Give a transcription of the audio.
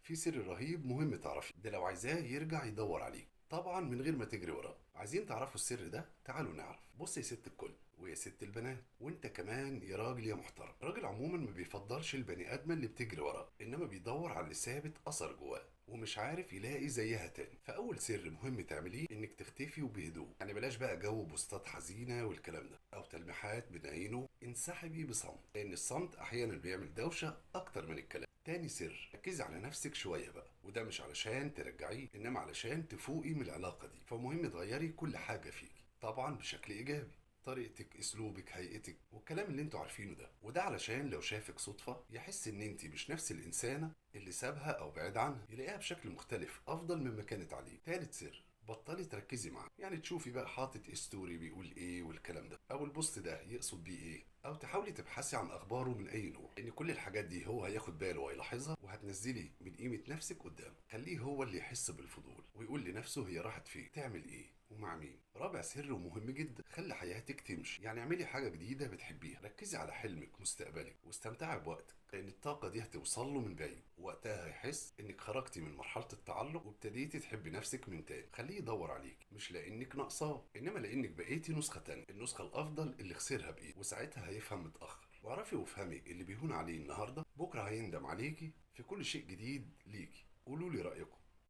في سر رهيب مهم تعرفيه، ده لو عايزاه يرجع يدور عليه طبعا من غير ما تجري وراه. عايزين تعرفوا السر ده؟ تعالوا نعرف. بص يا ست الكل ويا ست البنات وانت كمان يا راجل يا محترم، الراجل عموما ما بيفضلش البني ادم اللي بتجري وراه، انما بيدور على اللي ثابت اثر جواه ومش عارف يلاقي زيها تاني. فاول سر مهم تعمليه انك تختفي وبهدوء، يعني بلاش بقى جو بوستات حزينه والكلام ده او تلميحات بين عينه. انسحبي بصمت، لان الصمت احيانا بيعمل دوشه اكتر من الكلام. تاني سر، ركزي على نفسك شويه بقى، وده مش علشان ترجعيه انما علشان تفوقي من العلاقه دي. فمهم تغيري كل حاجه فيكي طبعا بشكل ايجابي، طريقتك اسلوبك هيئتك والكلام اللي انتوا عارفينه ده. وده علشان لو شافك صدفة يحس ان انت مش نفس الانسانة اللي سابها او بعد عنها، يلاقيها بشكل مختلف افضل مما كانت عليه. تالت سر، بطلي تركزي معاه، يعني تشوفي بقى حاطط ستوري بيقول ايه والكلام ده، او البوست ده يقصد بيه ايه، او تحاولي تبحثي عن اخباره من اي نوع، ان كل الحاجات دي هو هياخد باله ويلاحظها وهتنزلي من قيمة نفسك قدامه. خليه هو اللي يحس بالفضول ويقول لنفسه هي راحت فين، تعمل ايه ومع مين. رابع سر ومهم جدا، خلي حياتك تمشي، يعني اعملي حاجة جديدة بتحبيها، ركزي على حلمك مستقبلك واستمتعي بوقتك، لان الطاقة دي هتوصل له من بعيد، وقتها هيحس انك خرجتي من مرحلة التعلق وابتديتي تحبي نفسك من تاني. خليه يدور عليك مش لانك ناقصاه انما لانك بقيتي نسخة تانية، النسخة الافضل اللي خسرها بايد، وساعتها هيفهم متأخر. واعرفي وافهمي اللي بيهون عليه النهارده بكره هيندم عليكي في كل شيء جديد ليكي. قولوا لي رأيكم.